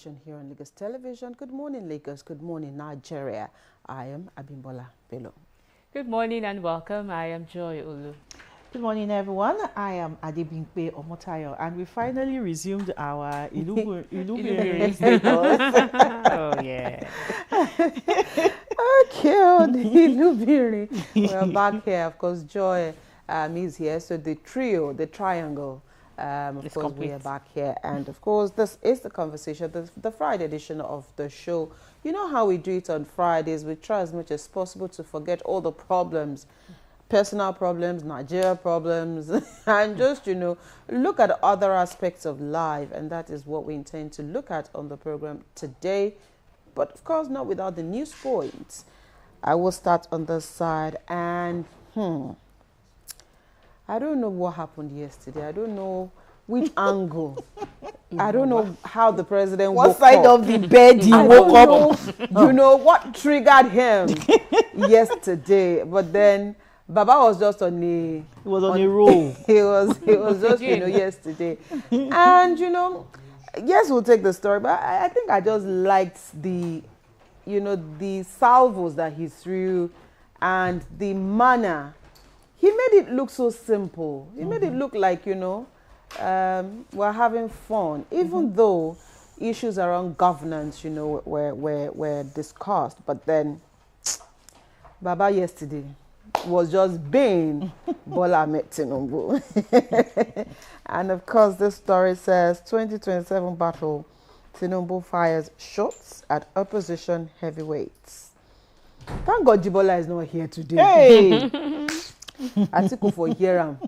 Here on Lagos Television. Good morning, Lagos. Good morning, Nigeria. I am Abimbola Bello. Good morning and welcome. I am Joy Olu. Good morning, everyone. I am Adebimpe Omotayo, and we finally resumed our Ilubiri status. Oh, yeah. Okay, on the Ilubiri. We are back here. Of course, Joy is here. So the trio, the triangle, of It's course, complete. we are back here. And of course, this is the conversation, the Friday edition of the show. You know how we do it on Fridays. We try as much as possible to forget all the problems, personal problems, Nigeria problems, and just, look at other aspects of life. And that is what we intend to look at on the program today. But of course, not without the news points. I will start on this side. And I don't know what happened yesterday. I don't know which angle. I don't know how the president What woke side up. of the bed he I woke up? don't know, what triggered him yesterday. But then Baba was just on a... He was on a roll. He was just, yesterday. And, yes, we'll take the story. But I think I just liked the, the salvos that he threw and the manner. He made it look so simple. He made it look like, we're having fun. Even though issues around governance, were discussed. But then Baba yesterday was just being Bola Ahmed Tinubu. And of course, this story says 2027 battle, Tinubu fires shots at opposition heavyweights. Thank God Jibola is not here today. Hey! Atiku for hear him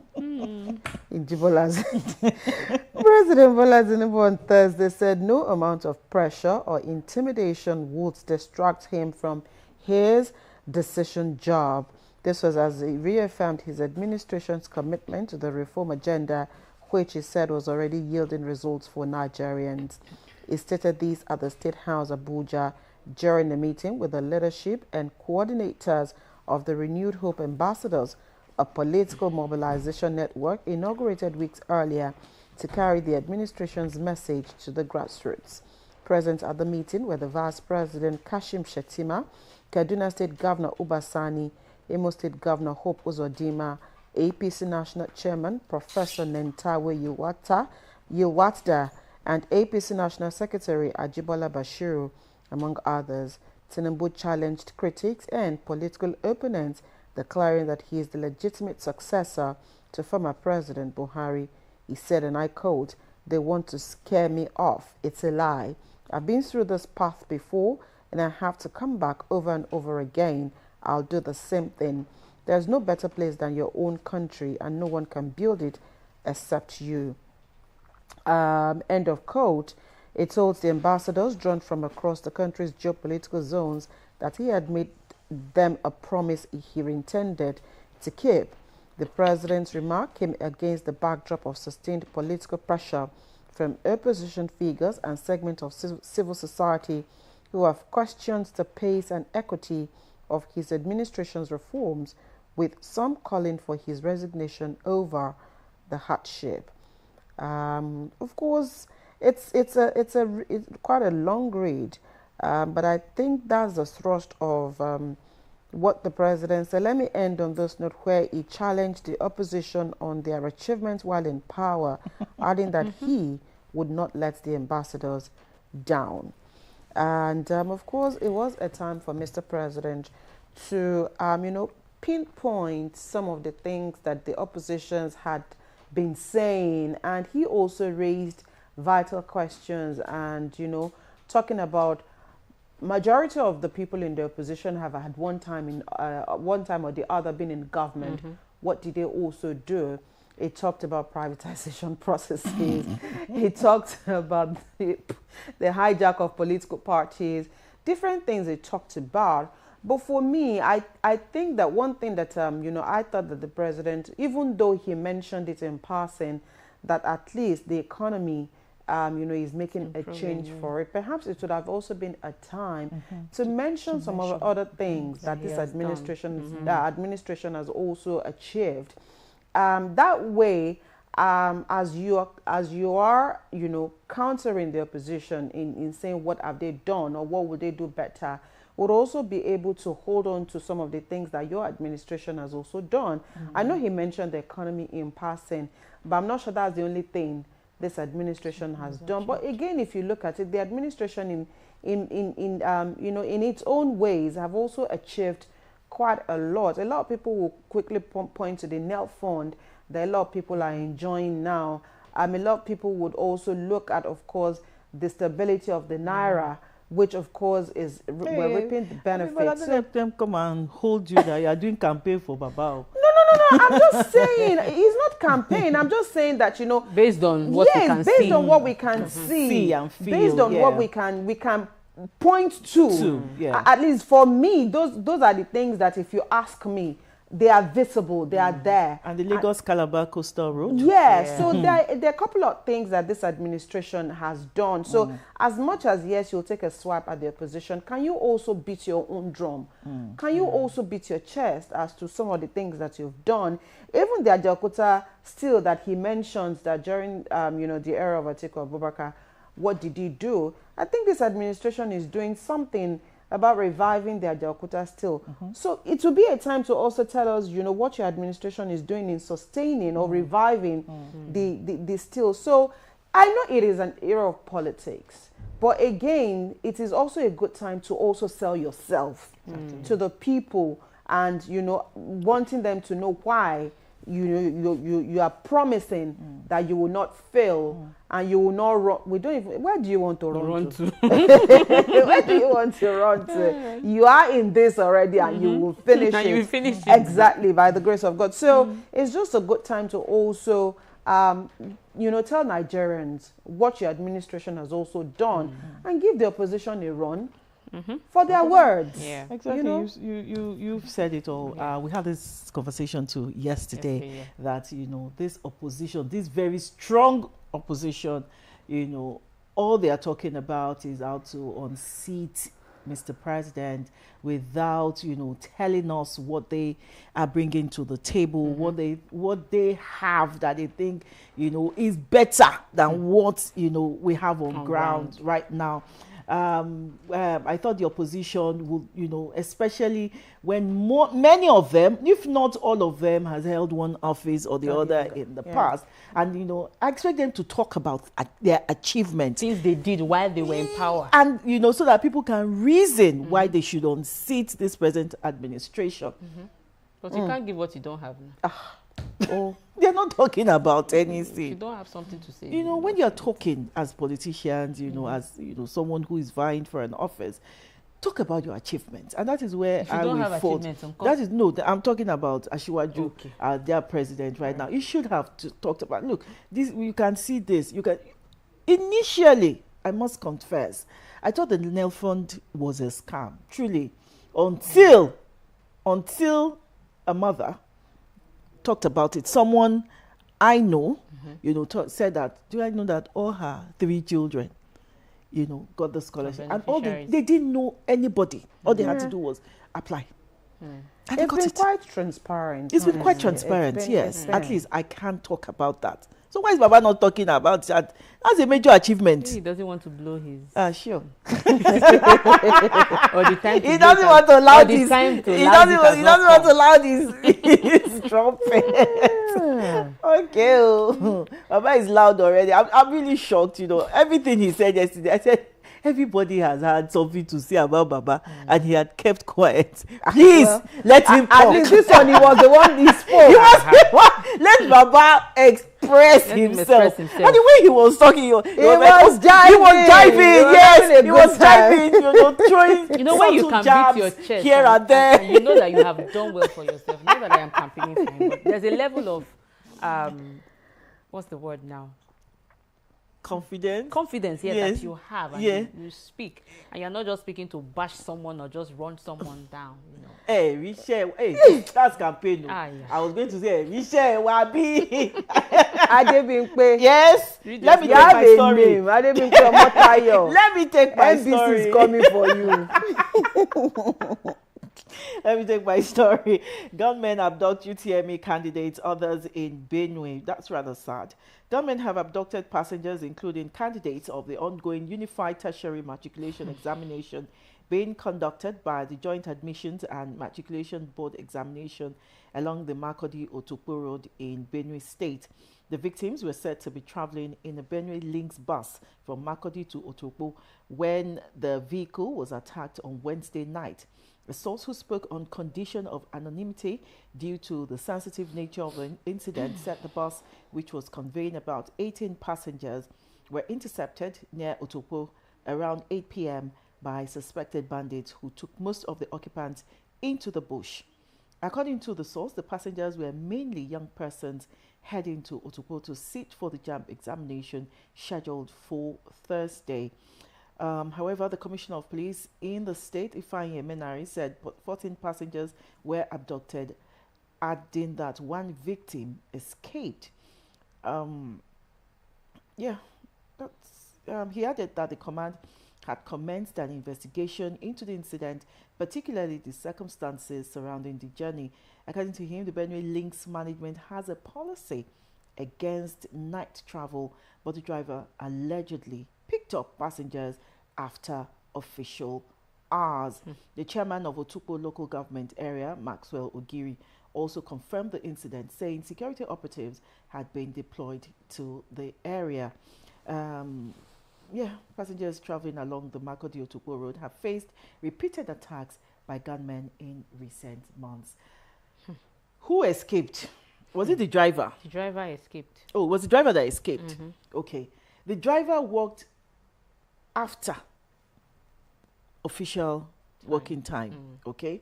in Jibola's. President Bola Tinubu on Thursday said no amount of pressure or intimidation would distract him from his decision job. This was as he reaffirmed his administration's commitment to the reform agenda, which he said was already yielding results for Nigerians. He stated these at the State House Abuja during a meeting with the leadership and coordinators of the Renewed Hope Ambassadors, a political mobilization network inaugurated weeks earlier to carry the administration's message to the grassroots. Present at the meeting were the Vice President Kashim Shettima, Kaduna State Governor Uba Sani, Imo State Governor Hope Uzodinma, APC National Chairman Professor Nentawe Yilwatda, and APC National Secretary Ajibola Bashiru, among others. Tinubu challenged critics and political opponents, declaring that he is the legitimate successor to former President Buhari. He said, and I quote, "They want to scare me off. It's a lie. I've been through this path before, and I have to come back over and over again. I'll do the same thing. There's no better place than your own country, and no one can build it except you." End of quote. It told the ambassadors drawn from across the country's geopolitical zones that he had made them a promise he intended to keep. The president's remark came against the backdrop of sustained political pressure from opposition figures and segments of civil society who have questioned the pace and equity of his administration's reforms, with some calling for his resignation over the hardship. Of course, it's quite a long read, but I think that's the thrust of what the president said. Let me end on this note where he challenged the opposition on their achievements while in power, adding that he would not let the ambassadors down. And of course, it was a time for Mr. President to, pinpoint some of the things that the oppositions had been saying. And he also raised vital questions and, talking about majority of the people in the opposition have had one time or the other been in government. What did they also do? It talked about privatization processes. It talked about the hijack of political parties, different things it talked about. But for me, I think that one thing that, I thought that the president, even though he mentioned it in passing, that at least the economy, is making a change for it. Perhaps it would have also been a time to mention some of the other things that this administration has also achieved. That way, as you are, countering the opposition in saying what have they done or what would they do better, would also be able to hold on to some of the things that your administration has also done. I know he mentioned the economy in passing, but I'm not sure that's the only thing this administration has done. But again, if you look at it, the administration in its own ways have also achieved quite a lot. A lot of people will quickly point to the NEL fund that a lot of people are enjoying now. A lot of people would also look at, of course, the stability of the Naira, which of course is we're reaping the benefits. So let them come and hold you that you are doing campaign for Babao. No. I'm just saying it's not campaign. I'm just saying that based on what we can see. Based on what we can see and feel, based on what we can point to. At least for me, those are the things that if you ask me, they are visible, they are there. And the Lagos-Calabar Coastal Road? Yeah, so there are a couple of things that this administration has done. So as much as, yes, you'll take a swipe at the opposition, can you also beat your own drum? Can you also beat your chest as to some of the things that you've done? Even the Ajaokuta still that he mentions that during, the era of Atiku Abubakar, what did he do? I think this administration is doing something about reviving the Ajaokuta still. So it will be a time to also tell us, what your administration is doing in sustaining or reviving the still. So I know it is an era of politics, but again, it is also a good time to also sell yourself to the people and, wanting them to know why you are promising that you will not fail and you will not run. Where do you want to run to? Where do you want to run to? You are in this already and you will finish it. You will finish it. Exactly, by the grace of God. So it's just a good time to also tell Nigerians what your administration has also done and give the opposition a run for their words. Yeah, exactly. You've said it all. We had this conversation too yesterday that this opposition, this very strong opposition, all they are talking about is how to unseat Mr. President without telling us what they are bringing to the table, what they have that they think is better than what we have on ground right now. I thought the opposition would, especially when many of them, if not all of them, has held one office or the other in the past. And, I expect them to talk about their achievements. Things they did while they were in power. And, so that people can reason why they should unseat this present administration. But you can't give what you don't have. Oh, they're not talking about anything. You don't have something to say. When you're talking as politicians, as someone who is vying for an office, talk about your achievements, and that is where I will fault. I'm talking about Asiwaju, their president right now. You should have talked about. Look, this you can see this. You can. Initially, I must confess, I thought the NEL fund was a scam, truly, until a mother talked about it. Someone I know, said that, do I know that all her 3 children, got the scholarship? And all they didn't know anybody. All they had to do was apply. And it's been quite transparent. It's been quite transparent, yes. At least I can talk about that. So why is Baba not talking about that? That's a major achievement. He doesn't want to blow his... Sure. or the time to he doesn't want to allow this. He doesn't want to allow this trumpet. Okay. Baba is loud already. I'm really shocked, Everything he said yesterday, I said, everybody has had something to say about Baba, and he had kept quiet. Please, let him talk. At least this one, he was the one he spoke. Let Baba express himself. And the way he was talking, he was jiving. Yes, he was jiving. Throwing when you can beat your chest here and there. And you know that you have done well for yourself. Not that I am campaigning for him, but there's a level of what's the word now? Confidence, yes, that you have, and you speak, and you're not just speaking to bash someone or just run someone down. Hey, Michelle, that's campaign. I was going to say, Michelle, Wabi. Adebimpe. Yes. Let me take my story. Adebimpe Omotayo. Let me take my story. NBC is coming for you. Let me take my story. Gunmen abduct UTME candidates, others in Benue. That's rather sad. Gunmen have abducted passengers, including candidates of the ongoing Unified Tertiary Matriculation Examination being conducted by the Joint Admissions and Matriculation Board Examination along the Makurdi-Otokpo Road in Benue State. The victims were said to be traveling in a Benue Links bus from Makurdi to Otokpo when the vehicle was attacked on Wednesday night. A source who spoke on condition of anonymity due to the sensitive nature of the incident said the bus, which was conveying about 18 passengers, were intercepted near Otokpo around 8 p.m. by suspected bandits who took most of the occupants into the bush. According to the source, the passengers were mainly young persons heading to Otokpo to sit for the JAMB examination scheduled for Thursday. However, the Commissioner of Police in the state, Ifeanyi Emenari, said 14 passengers were abducted, adding that one victim escaped. He added that the command had commenced an investigation into the incident, particularly the circumstances surrounding the journey. According to him, the Benue Links management has a policy against night travel, but the driver allegedly picked up passengers after official hours. The chairman of Otokpo local government area, Maxwell Ogiri, also confirmed the incident, saying security operatives had been deployed to the area. Passengers traveling along the Makurdi-Otokpo Road have faced repeated attacks by gunmen in recent months. Who escaped? Was it the driver? The driver escaped. Oh, was the driver that escaped? Okay. The driver walked after official working time, okay?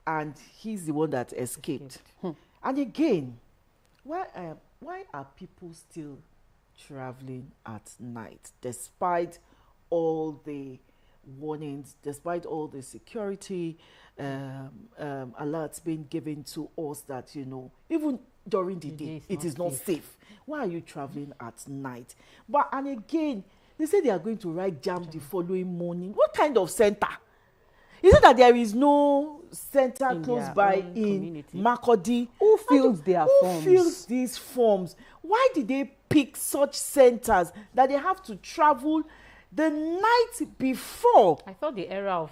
And he's the one that escaped. And again, why are people still traveling at night, despite all the warnings, despite all the security alerts being given to us that, you know, even during the day, it is not safe. Why are you traveling at night? And again, they say they are going to write JAMB the following morning. What kind of center? Is it that there is no center close by in Makurdi? Who fills their forms? Who fills these forms? Why did they pick such centers that they have to travel the night before? I thought the era of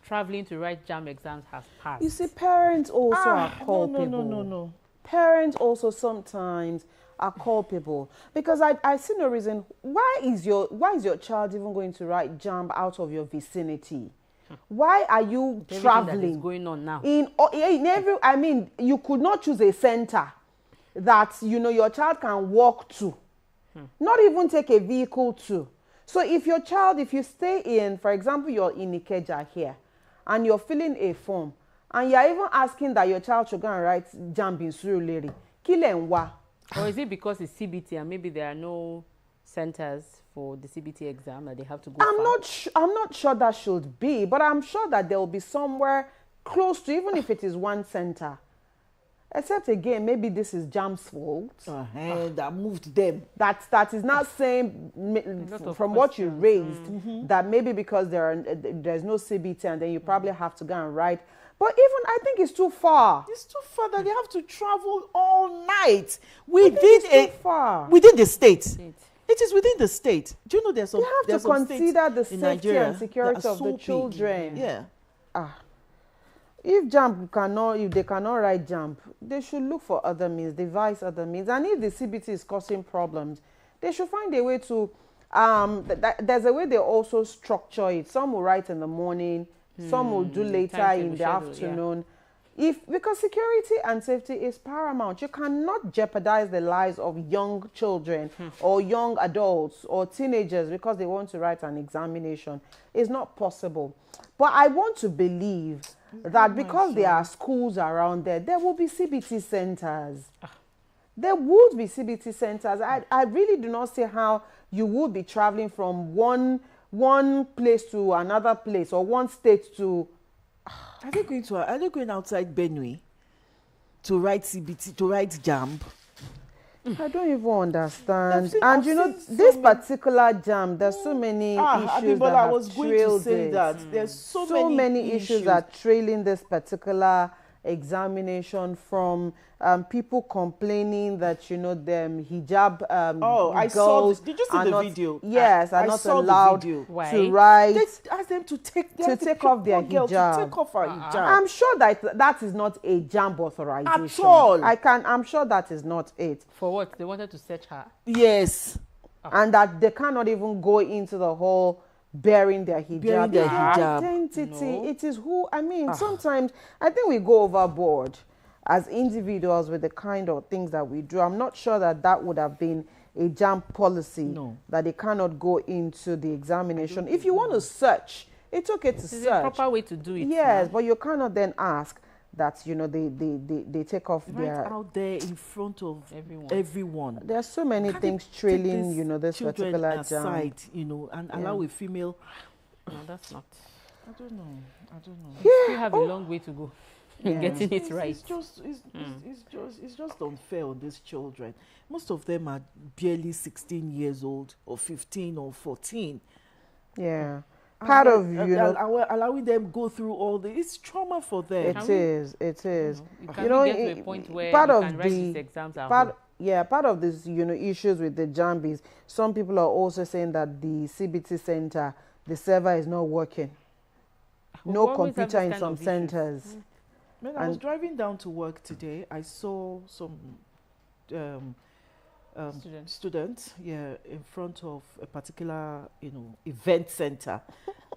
traveling to write JAMB exams has passed. You see, parents also are culpable. No. Parents also sometimes are culpable, because I see no reason why is your child even going to write JAMB out of your vicinity? Why are you traveling? That is going on now. In every, I mean, you could not choose a center that, you know, your child can walk to, not even take a vehicle to. So if your child, if you stay in, for example, you're in Ikeja here, and you're filling a form, and you're even asking that your child should go and write JAMB in Surulere, Kilenwa. Or is it because it's CBT and maybe there are no centers for the CBT exam that they have to go? I'm not sure that should be, but I'm sure that there will be somewhere close to, even if it is one center. Except again, maybe this is JAMB's fault. That moved them. That is not saying from what you raised that maybe because there's no CBT and then you probably have to go and write. But even I think it's too far. It's too far that they have to travel all night within the state. It is within the state. Do you know there's some? You have to consider the safety and security of the children. Yeah. If they cannot write JAMB, they should look for other means, devise other means. And if the CBT is causing problems, they should find a way to. There's a way they also structure it. Some will write in the morning. Some will do later in the afternoon. Because security and safety is paramount. You cannot jeopardize the lives of young children or young adults or teenagers because they want to write an examination. It's not possible. But I want to believe that because there are schools around there, there will be CBT centers. There would be CBT centers. I really do not see how you would be traveling from one place to another place or one state to. Are they going outside Benue to write CBT, to write JAMB? I don't even understand. Seen, and you know, this particular jam, there's so many issues that have I was going to say that. There's so many issues that are trailing this particular examination, from people complaining that, you know, them hijab I girls saw this. Did you see the not, video? Yes, are I not saw allowed the video. to write. They asked them to take off their hijab. To take off her hijab. I'm sure that that is not a JAMB authorization. At all. I'm sure that is not it. For what? They wanted to search her. Yes. And that they cannot even go into the whole bearing their hijab. Their hijab. Identity. No. It is who, I mean, sometimes I think we go overboard as individuals with the kind of things that we do. I'm not sure that that would have been a JAMB policy, that they cannot go into the examination. If you want to search, it's okay to search. It's a proper way to do it. Yes, but you cannot then ask that, you know, they take off their... out there in front of everyone. There are so many things trailing, you know, this particular aside, you know, and allow a female... No, that's not... I don't know. Yeah. You have a long way to go. Getting it right. It's just unfair on these children. Most of them are barely 16 years old, or 15 or 14. Yeah. Part of, you know, allowing them go through all this, it's trauma for them. It is. You know, get to a point where part you can write these exams at home. Part of this, you know, issues with the JAMB is some people are also saying that the CBT center, the server is not working. No computer in some centers. When I was driving down to work today, I saw some students, in front of a particular, you know, event center.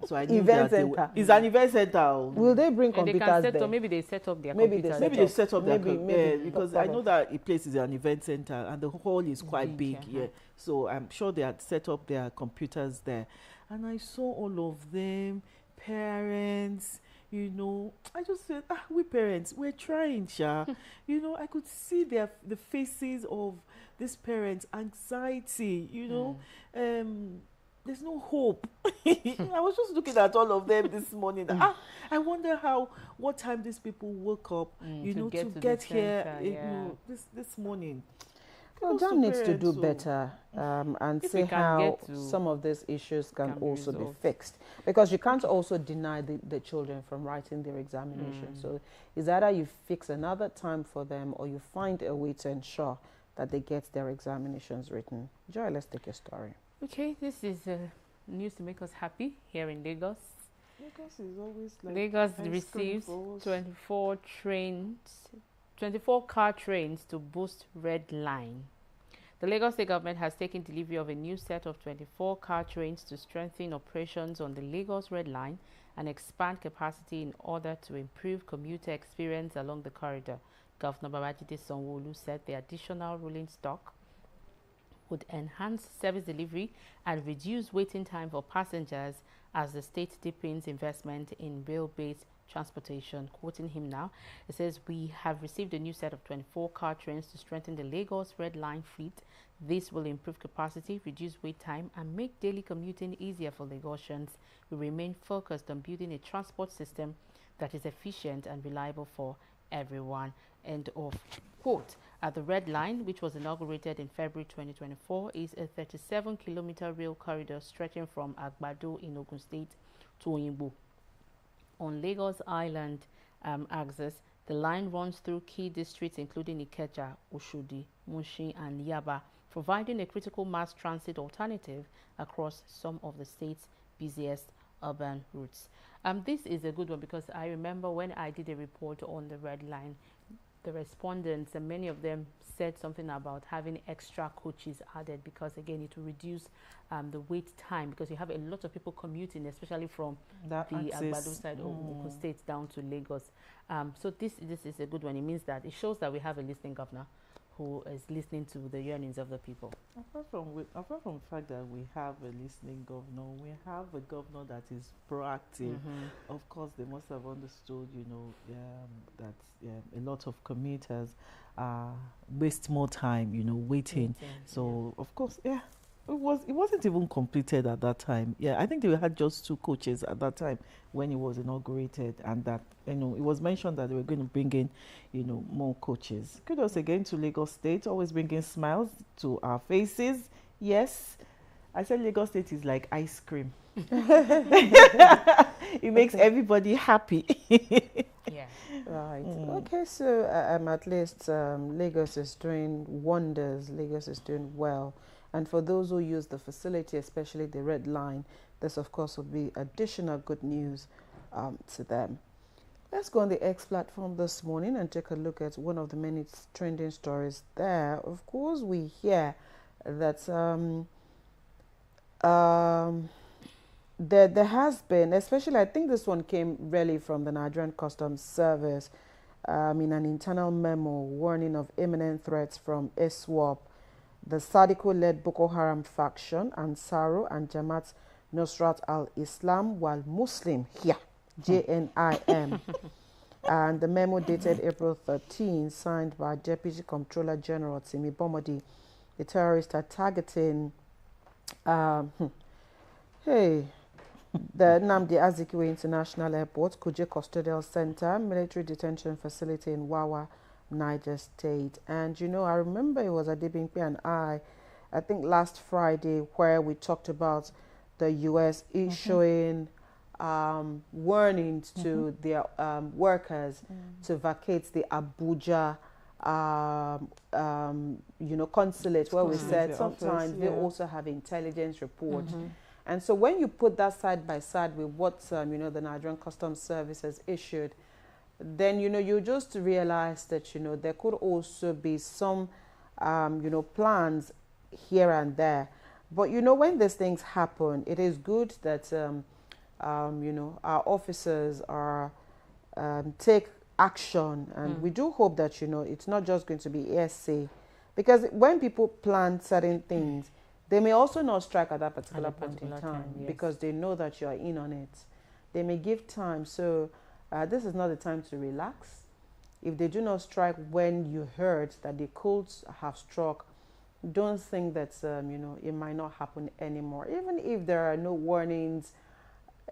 So I knew it's an event center. Will they bring computers there? Maybe they set up their computers. Maybe they set up their computers. Because I know that a place is an event center and the hall is quite big. So I'm sure they had set up their computers there. And I saw all of them, parents, you know. I just said, we parents, we're trying, Sha. You know, I could see the faces of these parents, anxiety, you know. There's no hope. I was just looking at all of them this morning. I wonder what time these people woke up, you know, to get here, you know, this morning. Well, JAMB needs to do better and see how some of these issues can also be fixed. Because you can't also deny the children from writing their examination. So it's either you fix another time for them or you find a way to ensure that they get their examinations written. Joy, let's take a story. Okay, this is news to make us happy here in Lagos. Lagos is always like... Lagos receives 24 car trains to boost Red Line. The Lagos State government has taken delivery of a new set of 24 car trains to strengthen operations on the Lagos Red Line and expand capacity in order to improve commuter experience along the corridor. Governor Babajide Sanwo-Olu said the additional rolling stock would enhance service delivery and reduce waiting time for passengers as the state deepens investment in rail-based transportation. Quoting him now, it says, "We have received a new set of 24 car trains to strengthen the Lagos Red Line fleet. This will improve capacity, reduce wait time, and make daily commuting easier for Lagosians. We remain focused on building a transport system that is efficient and reliable for everyone." End of quote. At the Red Line, which was inaugurated in February 2024, is a 37-kilometer rail corridor stretching from Agbado in Ogun State to Oyingbo. On Lagos Island axis, the line runs through key districts including Ikeja, Oshodi, Mushin, and Yaba, providing a critical mass transit alternative across some of the state's busiest urban routes. This is a good one because I remember when I did a report on the Red Line, the respondents, and many of them said something about having extra coaches added because, again, it will reduce the wait time because you have a lot of people commuting, especially from the Agbado side of Ogun State down to Lagos. So this is a good one. It means that it shows that we have a listening governor who is listening to the yearnings of the people. Apart from the fact that we have a listening governor, we have a governor that is proactive. Of course, they must have understood, you know, that a lot of commuters waste more time, you know, waiting. So, of course, it wasn't even completed at that time. Yeah, I think they had just 2 coaches at that time when it was inaugurated, and that, you know, it was mentioned that they were going to bring in, you know, more coaches. Kudos again to Lagos State, always bringing smiles to our faces. Yes, I said Lagos State is like ice cream. It makes everybody happy. Yeah. Right. Okay, so at least Lagos is doing wonders. Lagos is doing well. And for those who use the facility, especially the Red Line, this, of course, will be additional good news to them. Let's go on the X platform this morning and take a look at one of the many trending stories there. Of course, we hear that there has been, especially I think this one came really from the Nigerian Customs Service, in an internal memo warning of imminent threats from ISWAP, the Sadiko-led Boko Haram faction, Ansaro and Jamaat Nusrat al-Islam, while Muslim here, JNIM. And the memo dated April 13, signed by Deputy Comptroller General Timi Bomodi. The terrorists are targeting the Nnamdi Azikiwe International Airport, Kuje Custodial Center, Military Detention Facility in Wawa, Niger State. And, you know, I remember it was Adebimpe and I think last Friday, where we talked about the U.S. issuing warnings to their workers to vacate the Abuja consulate, where we said sometimes they also have intelligence report. And so when you put that side by side with what, the Nigerian Customs Service has issued, then, you just realize that, there could also be some, plans here and there. But, when these things happen, it is good that, our officers are take action. And we do hope that, it's not just going to be hearsay. Because when people plan certain things, they may also not strike at that particular point in time, yes, because they know that you are in on it. They may give time. So this is not the time to relax. If they do not strike when you heard that the cults have struck, don't think that, it might not happen anymore. Even if there are no warnings,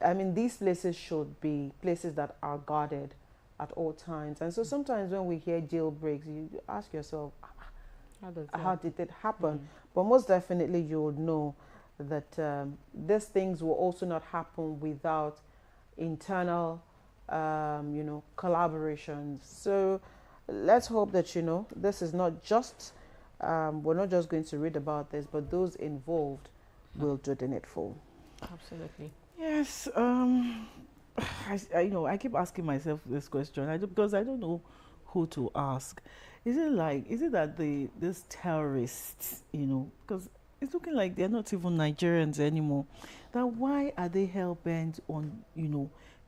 I mean, these places should be places that are guarded at all times. And so sometimes when we hear jailbreaks, you ask yourself, how did it happen? But most definitely you will know that these things will also not happen without internal, collaborations. So let's hope that, this is not just, we're not just going to read about this, but those involved will do the needful. Absolutely. Yes. I keep asking myself this question because I don't know who to ask. Is it that these terrorists, because it's looking like they're not even Nigerians anymore, that why are they hell-bent on,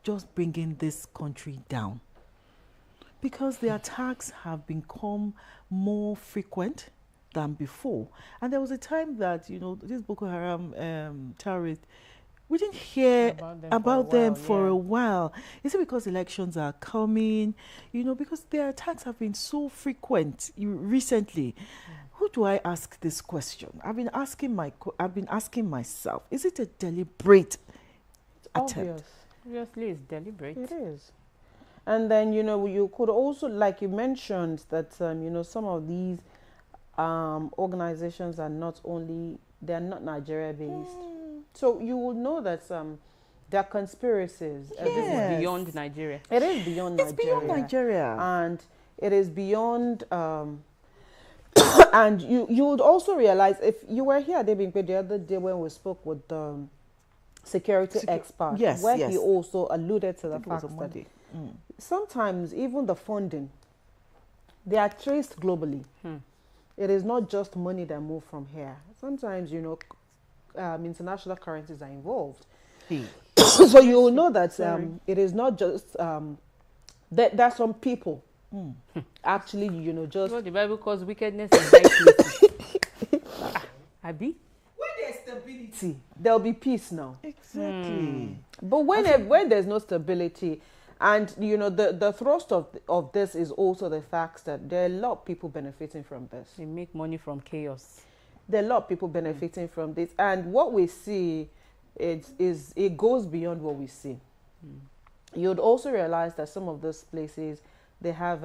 just bringing this country down? Because the attacks have become more frequent than before. And there was a time that, this Boko Haram terrorists, we didn't hear about them for a while. Is it because elections are coming? Because their attacks have been so frequent recently. Who do I ask this question? I've been asking myself. Is it a deliberate attempt? Obviously, it's deliberate. It is. And then you could also, like you mentioned, that some of these organizations are not Nigeria based. So you will know that there are conspiracies. Yes. This is beyond Nigeria. It is beyond Nigeria. It's beyond Nigeria. And it is beyond... and you would also realize, if you were here, Adebimpe, the other day when we spoke with the security expert, where he also alluded to the fact that sometimes even the funding, they are traced globally. It is not just money that move from here. Sometimes, international currencies are involved. So you will know that it is not just there are some people actually, just what the Bible calls wickedness in high places. Abi? When there's stability, there'll be peace now. Exactly. But when there's no stability, and the thrust of this is also the fact that there are a lot of people benefiting from this. They make money from chaos. there are a lot of people benefiting from this. And what we see it goes beyond what we see. You'd also realize that some of those places, they have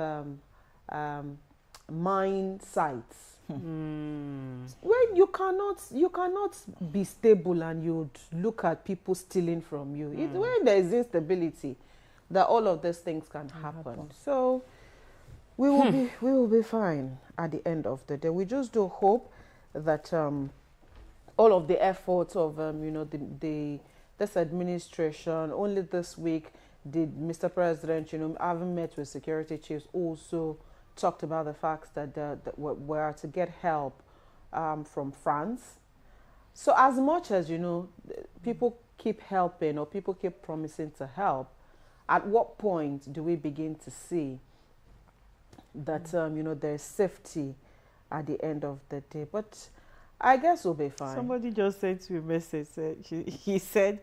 mine sites. When you cannot be stable and you'd look at people stealing from you. It's when there is instability that all of these things can happen. So we will be fine at the end of the day. We just do hope that all of the efforts of this administration, only this week did Mr. President, having met with security chiefs, also talked about the fact that we are to get help from France. So as much as, people keep helping or people keep promising to help, at what point do we begin to see that, there's safety at the end of the day? But I guess we'll be fine. Somebody just sent you a message. He said,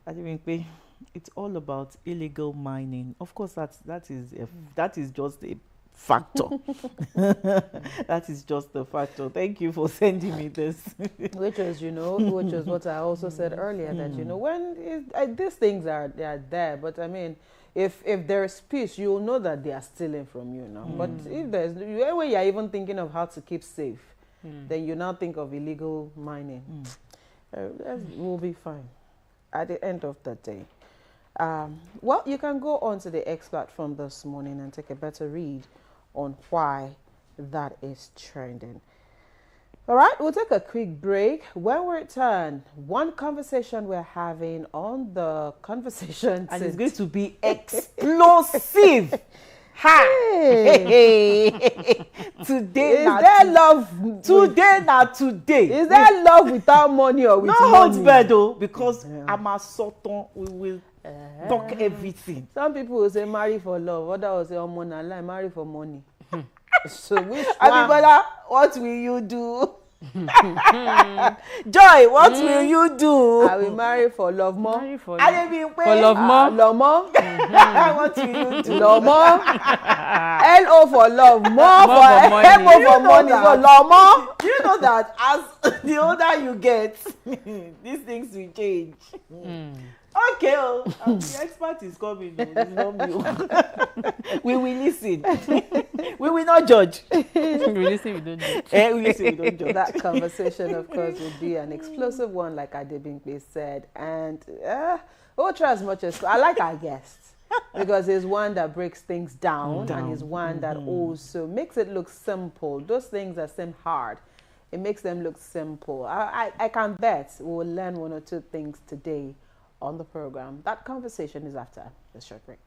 it's all about illegal mining. Of course, that is just a factor. That is just a factor. Thank you for sending me this. Which was what I also said earlier, that when these things are there, but I mean, if there is peace, you'll know that they are stealing from you now. But if there's when you're even thinking of how to keep safe, then you now think of illegal mining. We'll be fine at the end of the day. Well, you can go on to the X platform this morning and take a better read on why that is trending. All right, we'll take a quick break. When we return, one conversation we're having on the conversation, and it's going to be explosive. Hey. Today is there love? Today not today. Is there love without money or with money? No holds barred though, because I'm a sultan. We will talk everything. Some people will say marry for love. Others will say money. Marry for money. So which one? Abibola, what will you do? Joy, what will you do? I will marry for love more. Marry for love more. Love more. What will you do? Love more. L-O for love. More for money. M-O for money. For love more. Do you know that as the older you get, these things will change? Okay, the expert is coming. It's not me. We will listen. We will not judge. We listen, we don't judge. We listen, we don't judge. That conversation, of course, will be an explosive one, like Adebimpe said. And we'll try as much as... I like our guests, because he's one that breaks things down. And he's one that also makes it look simple. Those things that seem hard, it makes them look simple. I can bet we'll learn one or two things today on the program. That conversation is after the short break.